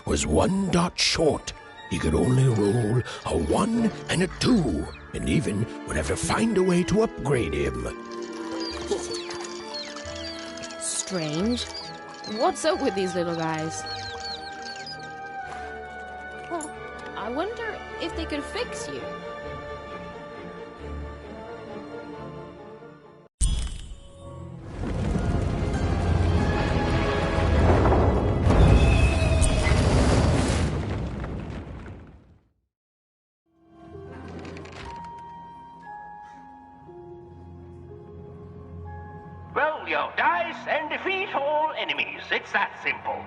was 1 dot short. He could only roll a 1 and a 2, and even would have to find a way to upgrade him. Strange. What's up with these little guys? Well, I wonder if they could fix you. Roll your dice and defeat all enemies. It's that simple.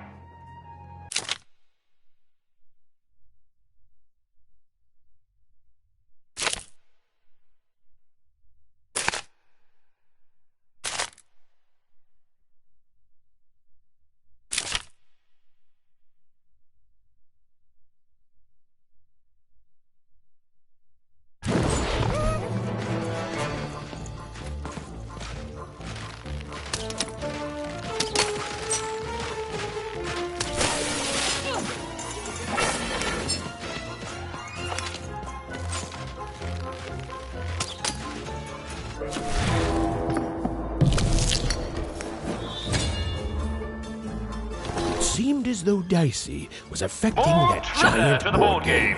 Seemed as though Dicey was affecting that giant to the board game.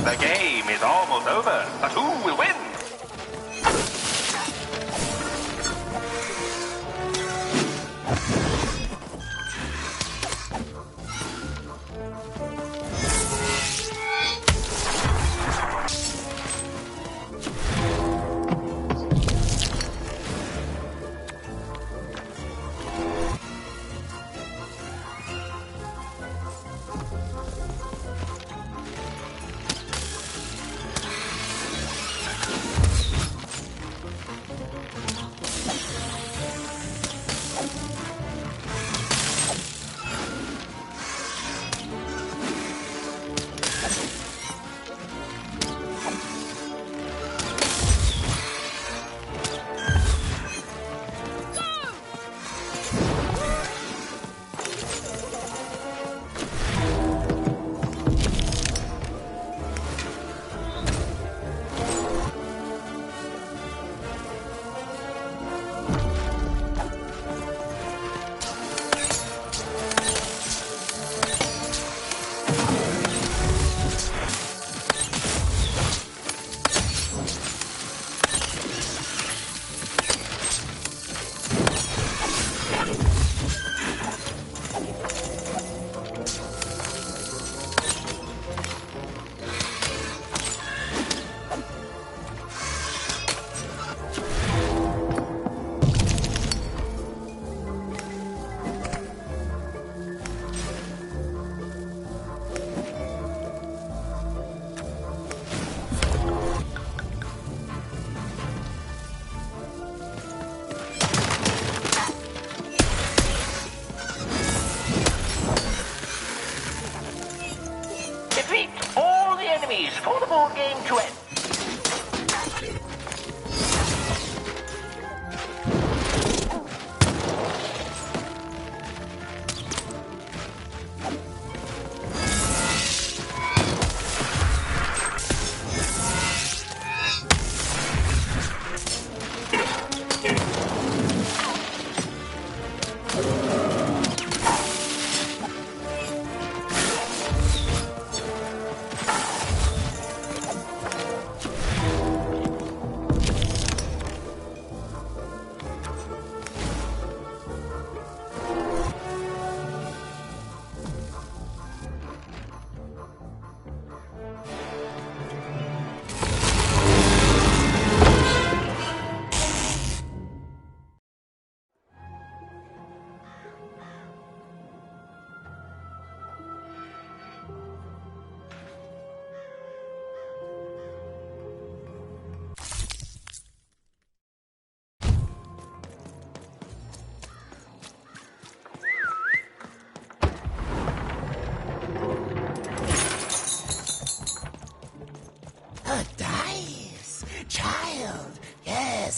The game is almost over, but who will win?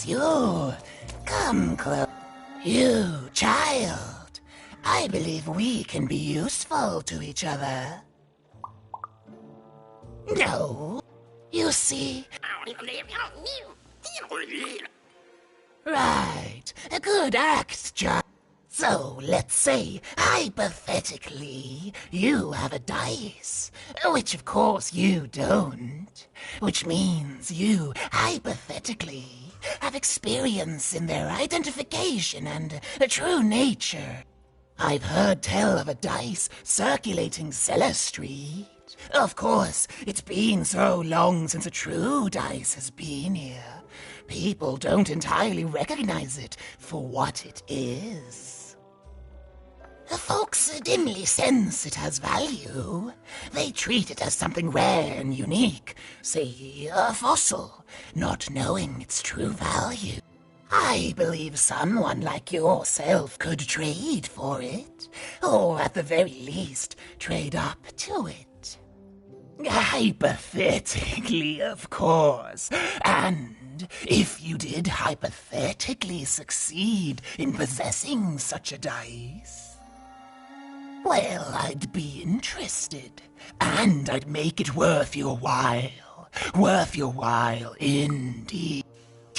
you. Come close. You, child. I believe we can be useful to each other. No. You see? Right. A good act, child. So, let's say, hypothetically, you have a dice, which of course you don't, which means you, hypothetically, have experience in their identification and true nature. I've heard tell of a dice circulating Cellar Street. Of course, it's been so long since a true dice has been here. People don't entirely recognize it for what it is. Folks dimly sense it has value. They treat it as something rare and unique, say a fossil, not knowing its true value. I believe someone like yourself could trade for it, or at the very least, trade up to it. Hypothetically, of course, and if you did hypothetically succeed in possessing such a dice, well, I'd be interested, and I'd make it worth your while. Worth your while, indeed.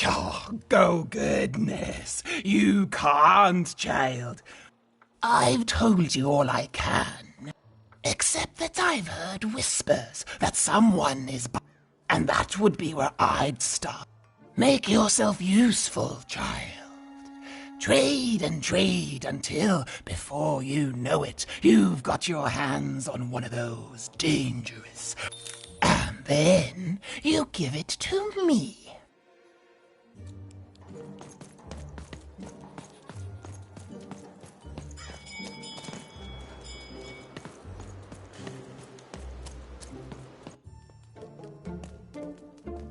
Oh, goodness, you can't, child. I've told you all I can, except that I've heard whispers that someone is by, and that would be where I'd stop. Make yourself useful, child. Trade and trade until, before you know it, you've got your hands on one of those dangerous. And then you give it to me.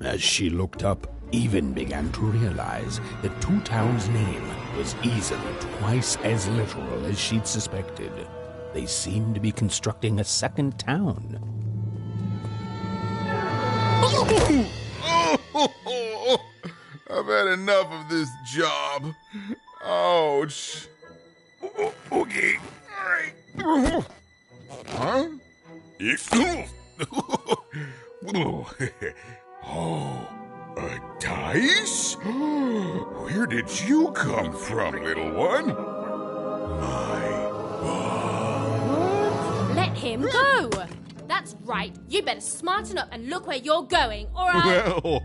As she looked up, Even began to realize that Two Town's name was easily twice as literal as she'd suspected. They seemed to be constructing a second town. I've had enough of this job. Ouch. Okay. All right. Huh? Oh, a dice? Where did you come from, little one? My God. Let him go! That's right. You better smarten up and look where you're going, or Well,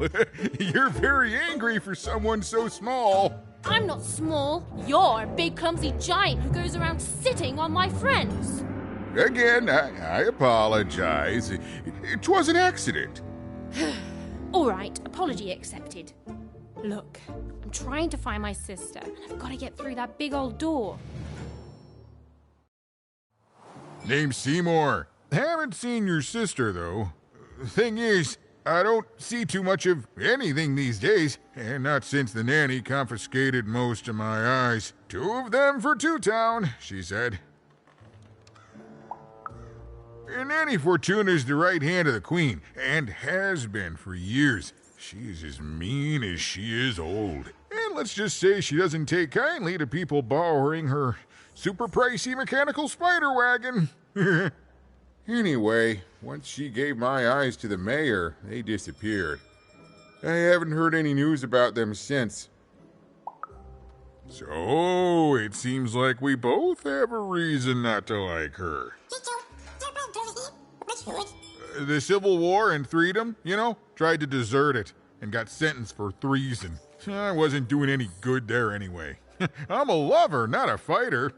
you're very angry for someone so small. I'm not small. You're a big, clumsy giant who goes around sitting on my friends. Again, I apologize. It was an accident. All right, apology accepted. Look, I'm trying to find my sister, and I've got to get through that big old door. Name's Seymour. Haven't seen your sister, though. Thing is, I don't see too much of anything these days, and not since the nanny confiscated most of my eyes. 2 of them for Two Town, she said. Nanny Fortuna's the right hand of the Queen, and has been for years. She's as mean as she is old. And let's just say she doesn't take kindly to people borrowing her super pricey mechanical spider wagon. Anyway, once she gave my eyes to the mayor, they disappeared. I haven't heard any news about them since. So, it seems like we both have a reason not to like her. The Civil War and Freedom, you know, tried to desert it and got sentenced for treason. I wasn't doing any good there anyway. I'm a lover, not a fighter.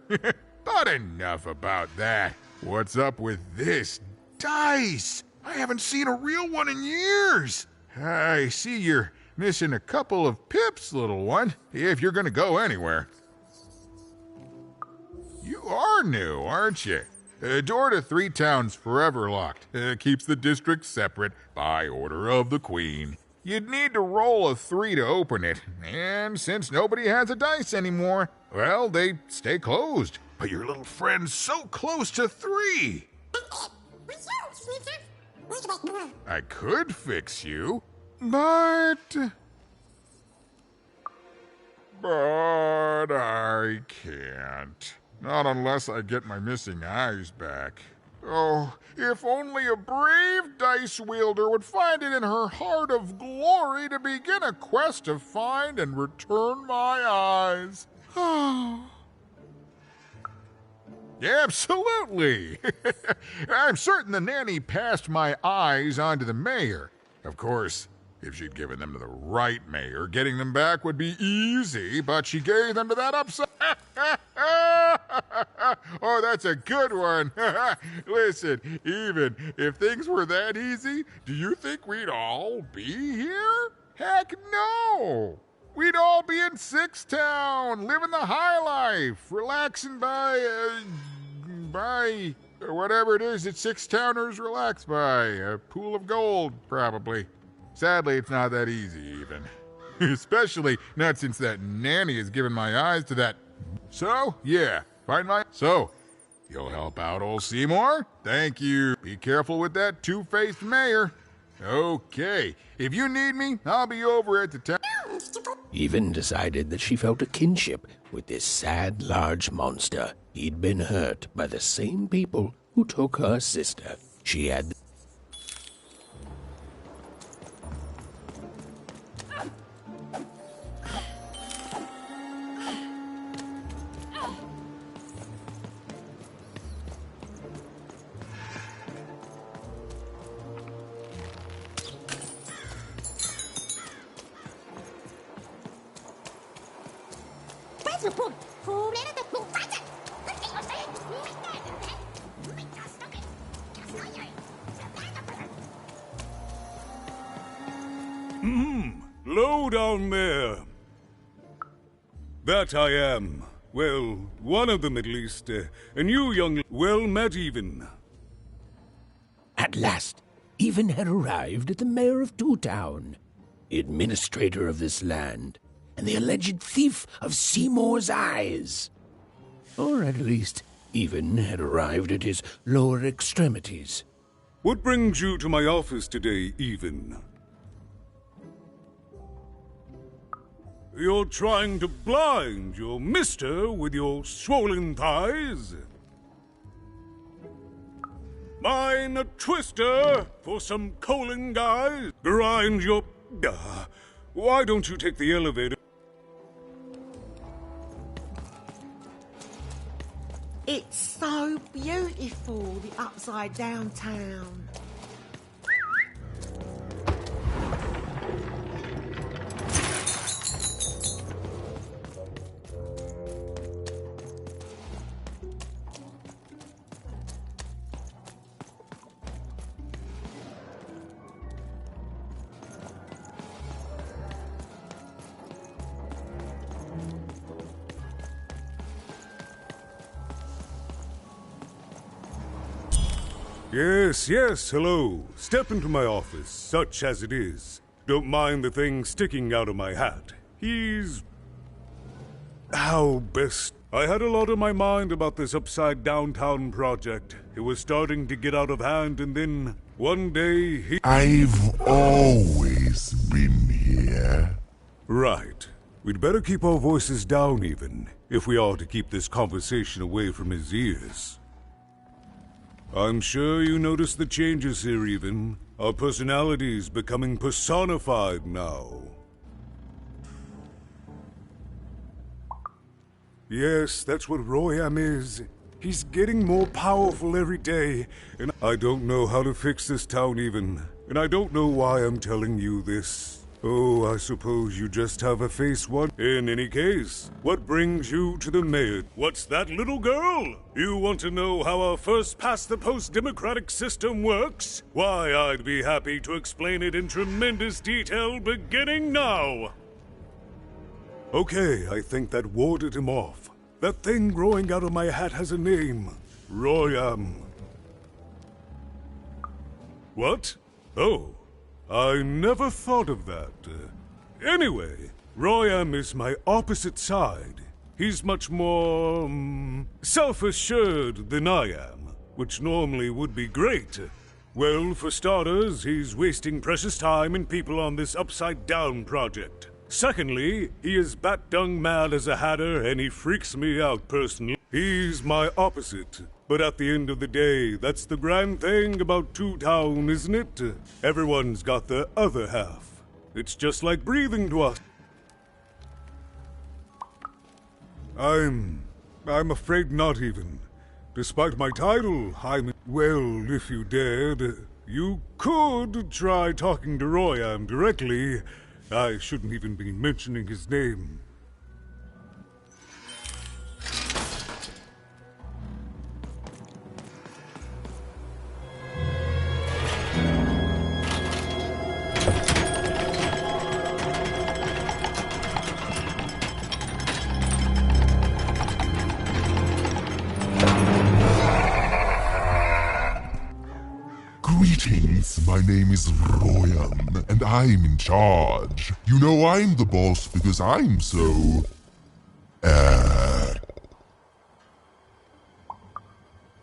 But enough about that. What's up with this dice? I haven't seen a real one in years. I see you're missing a couple of pips, little one, if you're gonna go anywhere. You are new, aren't you? Door to Three Towns forever locked. Keeps the district separate by order of the Queen. You'd need to roll a 3 to open it, and since nobody has a dice anymore, well, they stay closed. But your little friend's so close to 3. I could fix you, but... But I can't. Not unless I get my missing eyes back. Oh, if only a brave dice wielder would find it in her heart of glory to begin a quest to find and return my eyes. Absolutely. I'm certain the nanny passed my eyes on to the mayor. Of course, if she'd given them to the right mayor, getting them back would be easy, but she gave them to that upside. Oh, that's a good one. Listen, even if things were that easy, do you think we'd all be here? Heck no. We'd all be in Six Town, living the high life, relaxing by whatever it is that Six Towners relax by. A pool of gold, probably. Sadly, it's not that easy, even. Especially not since that nanny has given my eyes to that. So, yeah, So, you'll help out old Seymour? Thank you. Be careful with that two-faced mayor. Okay, if you need me, I'll be over at the town. Even decided that she felt a kinship with this sad, large monster. He'd been hurt by the same people who took her sister. She had... Low down there. That I am. Well, one of them at least. And you, young... Well met, Even. At last, Even had arrived at the mayor of Two Town, the administrator of this land, and the alleged thief of Seymour's eyes. Or at least, Even had arrived at his lower extremities. What brings you to my office today, Even? You're trying to blind your mister with your swollen thighs? Mine a twister for some colon guys? Grind your... Why don't you take the elevator? It's so beautiful, the upside down town. Yes, hello. Step into my office, such as it is. Don't mind the thing sticking out of my hat. He's... how best... I had a lot on my mind about this upside downtown project. It was starting to get out of hand, and then one day he... I've always been here. Right. We'd better keep our voices down, Even, if we are to keep this conversation away from his ears. I'm sure you noticed the changes here, Even. Our personalities becoming personified now. Yes, that's what Royam is. He's getting more powerful every day, and I don't know how to fix this town, Even. And I don't know why I'm telling you this. Oh, I suppose you just have a face one. In any case, what brings you to the mayor? What's that, little girl? You want to know how our first-past-the-post democratic system works? Why, I'd be happy to explain it in tremendous detail beginning now. Okay, I think that warded him off. That thing growing out of my hat has a name. Royam. What? Oh. I never thought of that. Anyway, Royam is my opposite side. He's much more, self-assured than I am, which normally would be great. Well, for starters, he's wasting precious time and people on this upside-down project. Secondly, he is bat-dung mad as a hatter, and he freaks me out personally. He's my opposite. But at the end of the day, that's the grand thing about Two Town, isn't it? Everyone's got the other half. It's just like breathing to us. I'm afraid not even. Despite my title, well, if you dared, you could try talking to Royam directly. I shouldn't even be mentioning his name. Greetings, my name is Royam, and I'm in charge. You know I'm the boss because I'm so...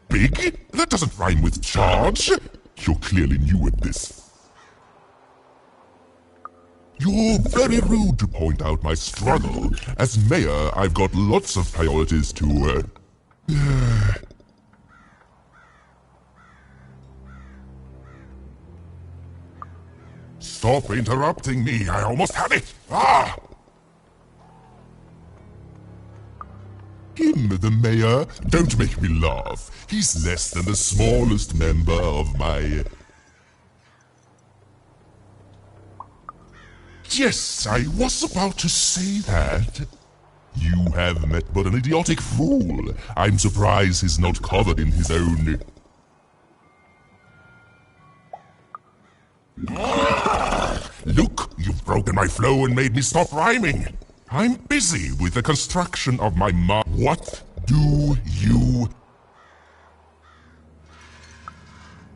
big? That doesn't rhyme with charge. You're clearly new at this. You're very rude to point out my struggle. As mayor, I've got lots of priorities to, Stop interrupting me, I almost had it! Ah! Him, the mayor? Don't make me laugh. He's less than the smallest member of my... Yes, I was about to say that. You have met but an idiotic fool. I'm surprised he's not covered in his own... Look, you've broken my flow and made me stop rhyming. I'm busy with the construction of my What do you...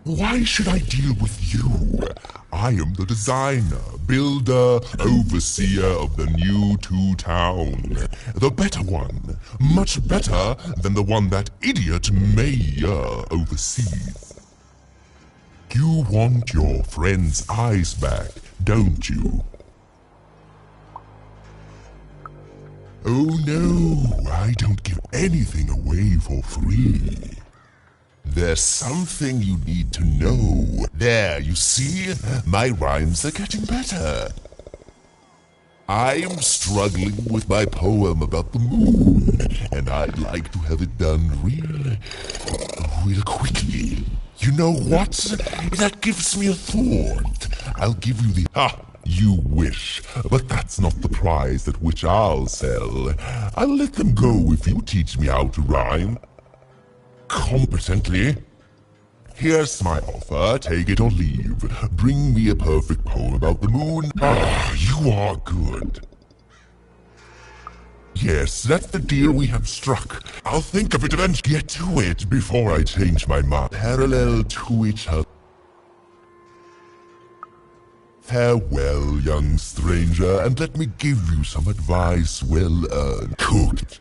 Why should I deal with you? I am the designer, builder, overseer of the new Two Town. The better one. Much better than the one that idiot mayor oversees. You want your friend's eyes back, don't you? Oh no, I don't give anything away for free. There's something you need to know. There, you see? My rhymes are getting better. I'm struggling with my poem about the moon, and I'd like to have it done real quickly. You know what? That gives me a thought. I'll give you the... You wish, but that's not the prize at which I'll sell. I'll let them go if you teach me how to rhyme. Competently. Here's my offer, take it or leave. Bring me a perfect poem about the moon. You are good. Yes, that's the deal we have struck. I'll think of it and get to it before I change my mind. Parallel to each other. Farewell, young stranger, and let me give you some advice well earned. Cooked.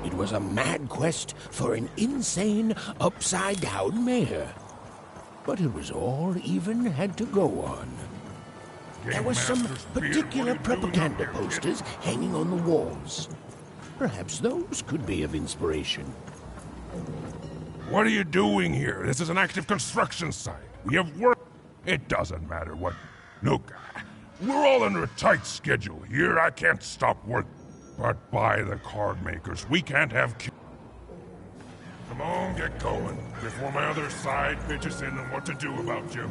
It was a mad quest for an insane, upside-down mayor. But it was all Even had to go on. There were some particular propaganda posters hanging on the walls. Perhaps those could be of inspiration. What are you doing here? This is an active construction site. We have work. It doesn't matter what... Look, we're all under a tight schedule here. I can't stop work. But by the card makers, we can't have... Come on, get going, before my other side pitches in on what to do about you.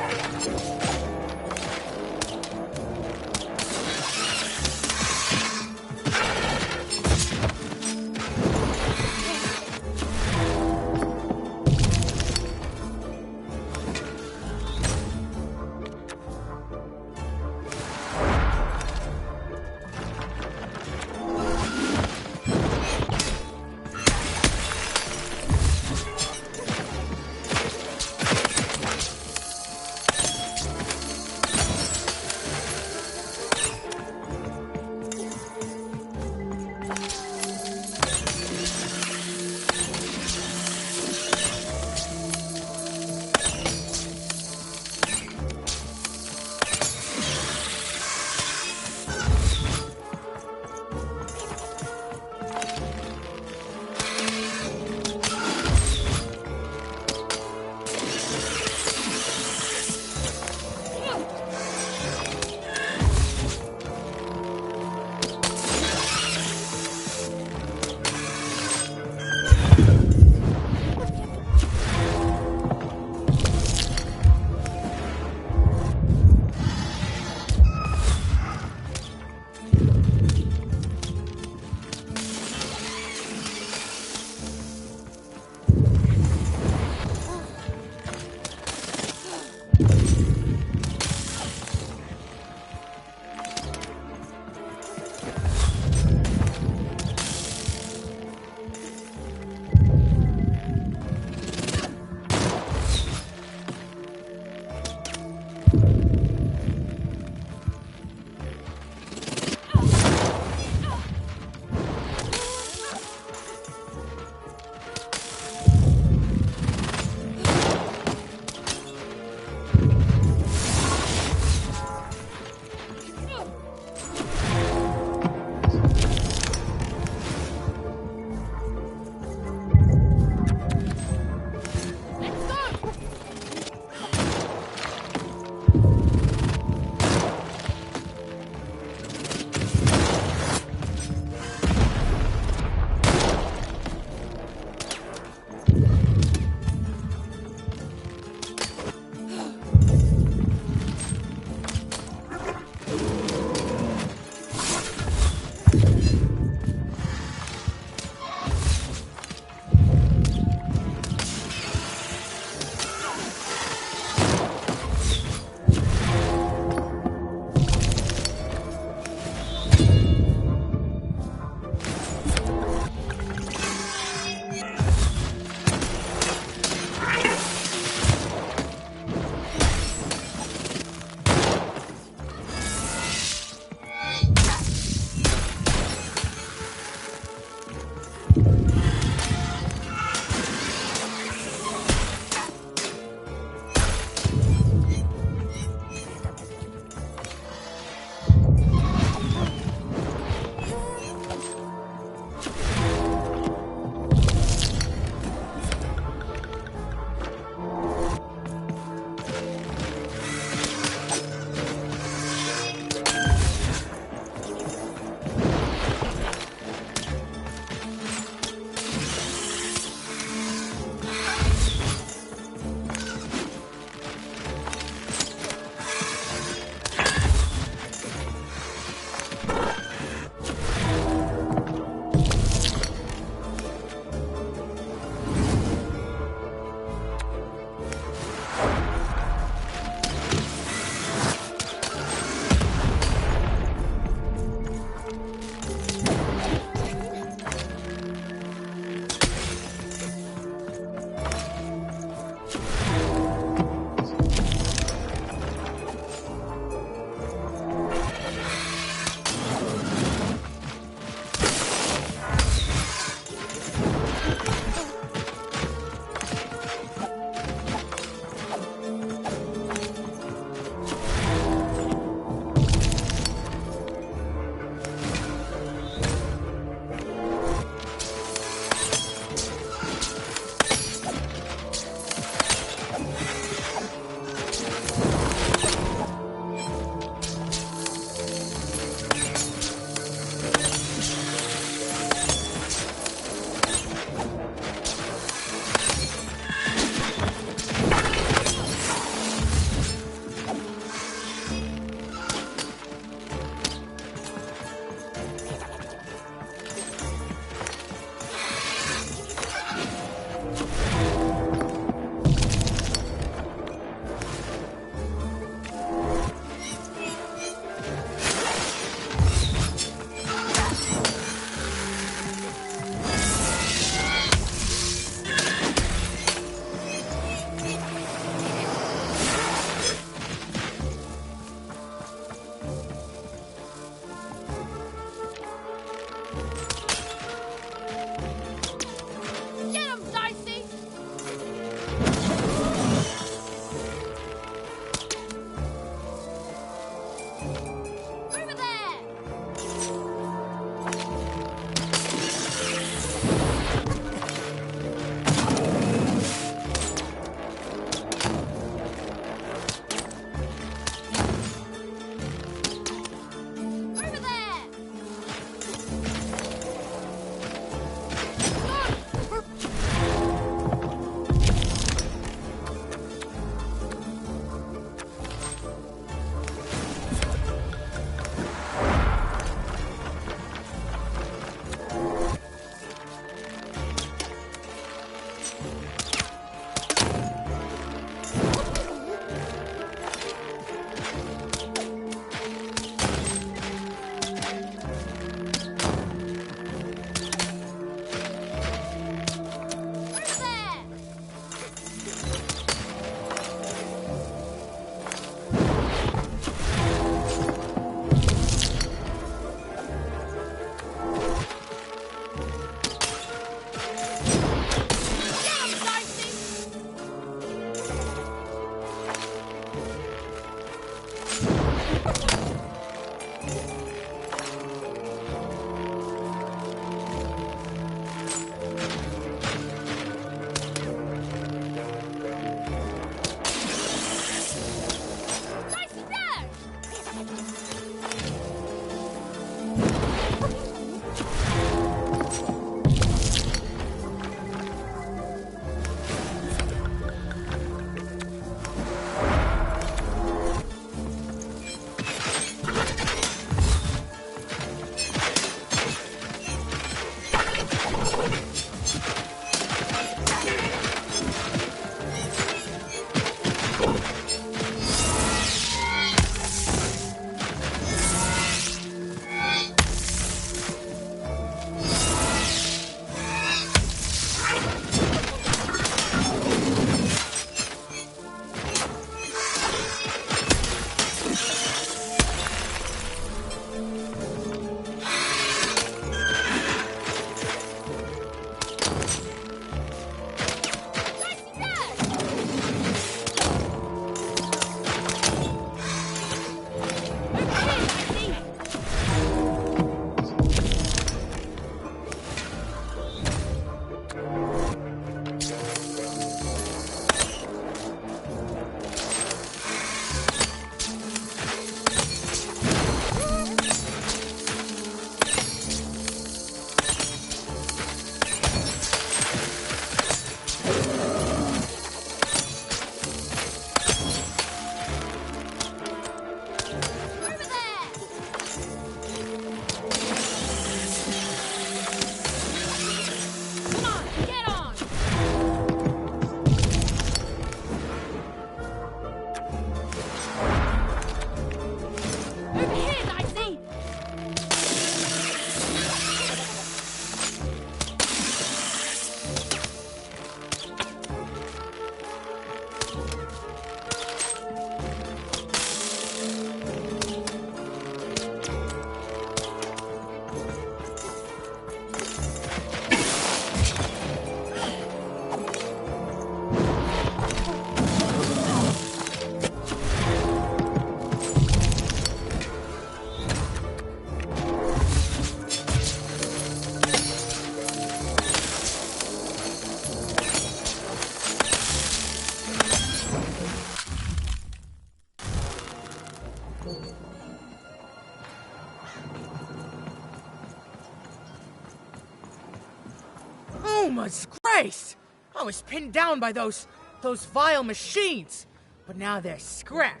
Oh my grace! I was pinned down by those vile machines, but now they're scrap.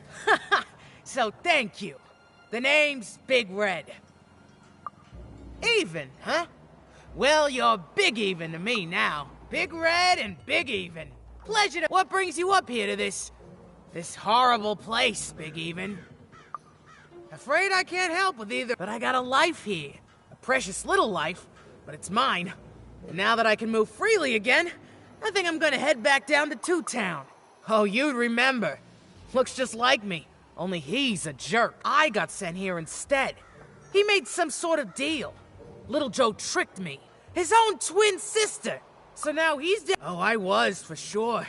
So thank you. The name's Big Red. Even, huh? Well, you're Big Even to me now. Big Red and Big Even. Pleasure to... What brings you up here to this horrible place, Big Even? Afraid I can't help with either, but I got a life here. A precious little life, but it's mine. And now that I can move freely again, I think I'm gonna head back down to Two Town. Oh, you'd remember. Looks just like me, only he's a jerk. I got sent here instead. He made some sort of deal. Little Joe tricked me. His own twin sister. So now he's dead. Oh, I was, for sure.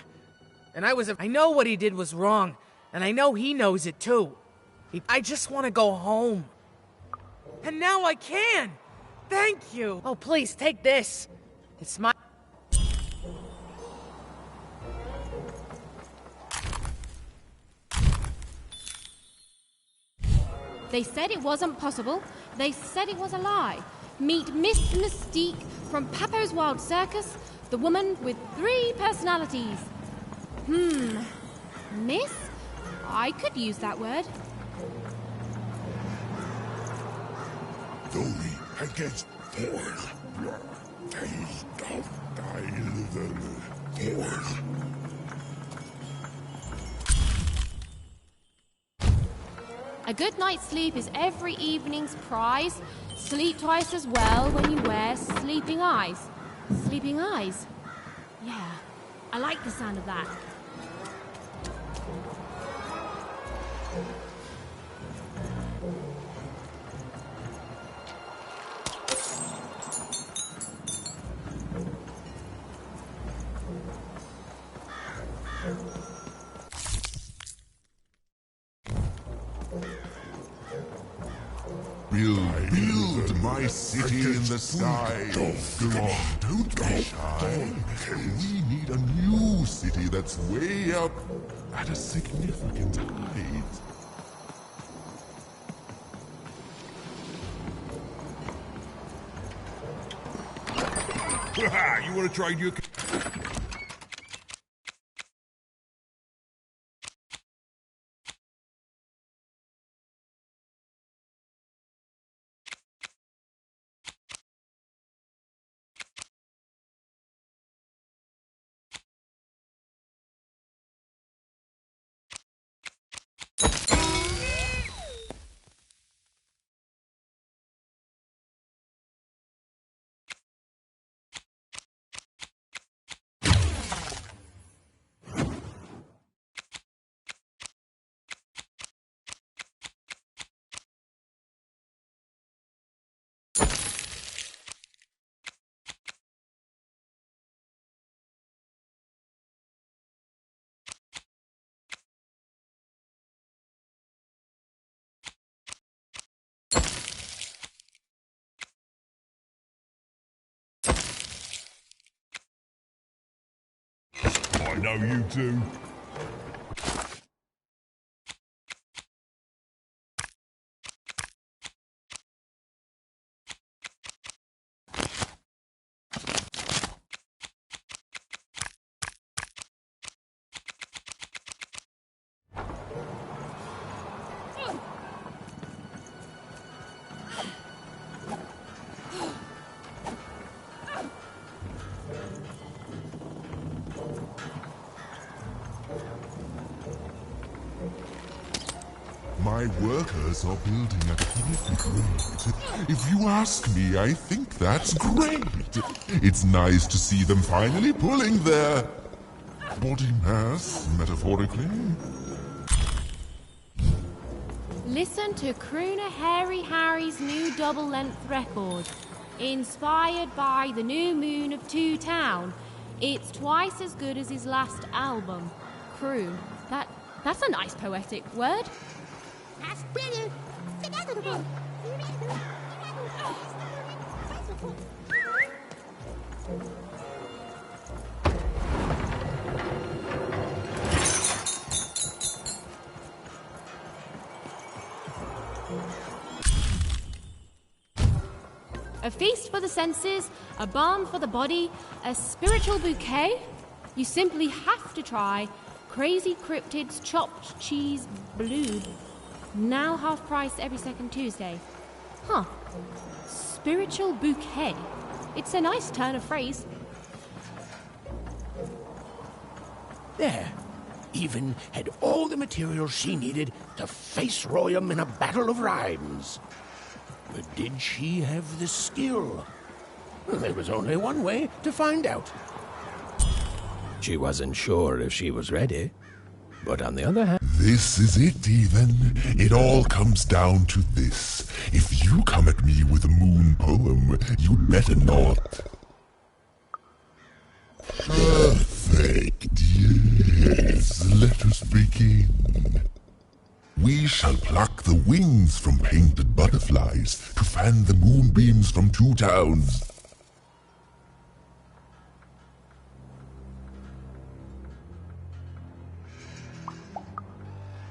And I know what he did was wrong, and I know he knows it too. I just want to go home. And now I can! Thank you! Oh, please, take this. It's my... They said it wasn't possible. They said it was a lie. Meet Miss Mystique from Papo's Wild Circus, the woman with 3 personalities. Miss? I could use that word. against Thorn. A good night's sleep is every evening's prize. Sleep twice as well when you wear sleeping eyes. Sleeping eyes? Yeah, I like the sound of that. Build my city in the sky. Go on, don't be shy. We need a new city that's way up at a significant height. You want to try new... I know you do. My workers are building at a terrific rate. If you ask me, I think that's great. It's nice to see them finally pulling their body mass, metaphorically. Listen to crooner Hairy Harry's new double-length record. Inspired by the new moon of Two Town. It's twice as good as his last album. Croon. That's a nice poetic word. A feast for the senses, a balm for the body, a spiritual bouquet? You simply have to try Crazy Cryptids Chopped Cheese Blue. Now half price every second Tuesday. Huh. Spiritual bouquet. It's a nice turn of phrase. There. Even had all the materials she needed to face Royam in a battle of rhymes. But did she have the skill? There was only one way to find out. She wasn't sure if she was ready. But on the other hand... This is it, even. It all comes down to this. If you come at me with a moon poem, you'd better not. Perfect, yes. Let us begin. We shall pluck the wings from painted butterflies to fan the moonbeams from two towns.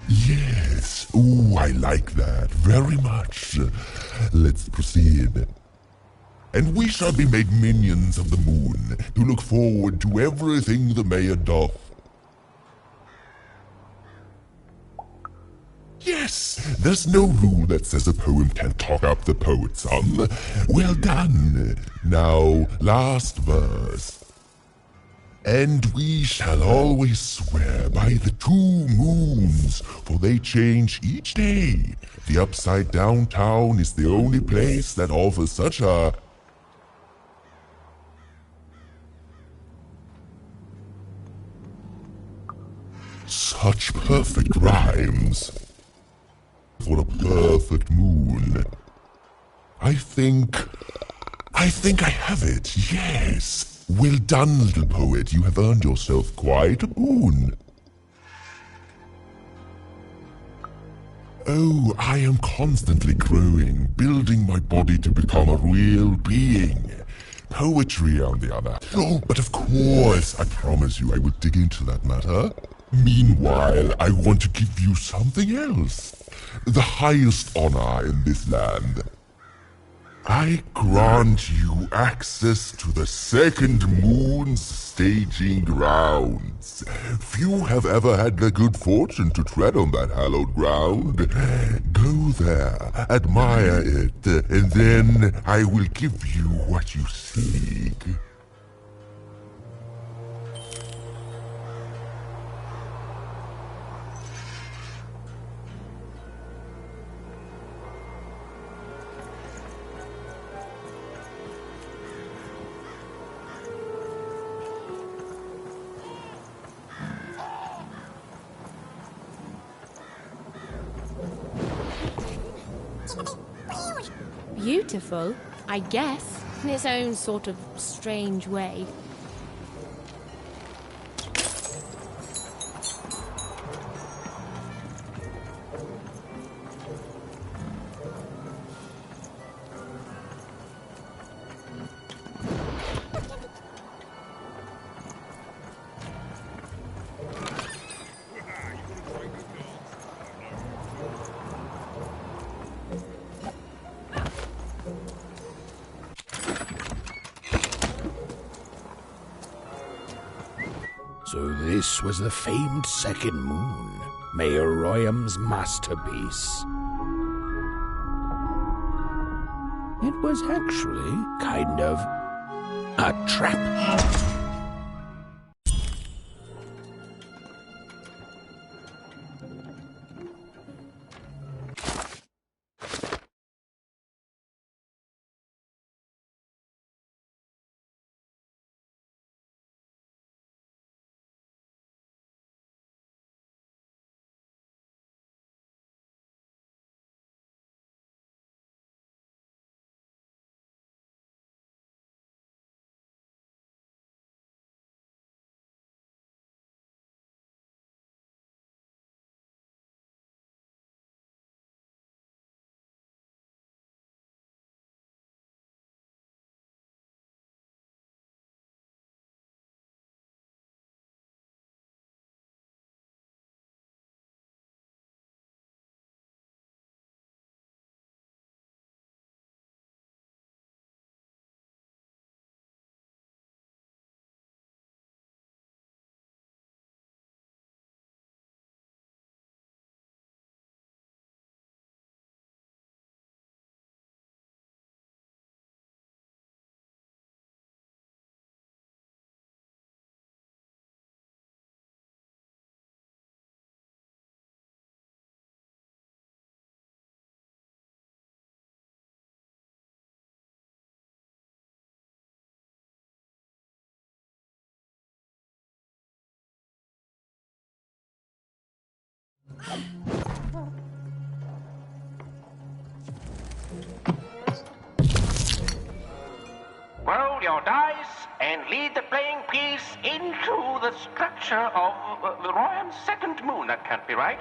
Yes. Ooh, I like that very much. Let's proceed. And we shall be made minions of the moon to look forward to everything the mayor doth. Yes, there's no rule that says a poem can't talk up the poet some. Well done. Now, last verse. And we shall always swear by the 2 moons, for they change each day. The Upside Down Town is the only place that offers such a... such perfect rhymes. For a perfect moon. I think I have it, yes. Well done, little poet. You have earned yourself quite a boon. Oh, I am constantly growing, building my body to become a real being. Poetry, on the other. Oh, but of course, I promise you I will dig into that matter. Meanwhile, I want to give you something else. The highest honor in this land. I grant you access to the second moon's staging grounds. Few have ever had the good fortune to tread on that hallowed ground. Go there, admire it, and then I will give you what you seek. Beautiful, I guess, in its own sort of strange way. So this was the famed second moon, Mayor Royam's masterpiece. It was actually kind of a trap. Roll your dice and lead the playing piece into the structure of Royan's second moon. That can't be right.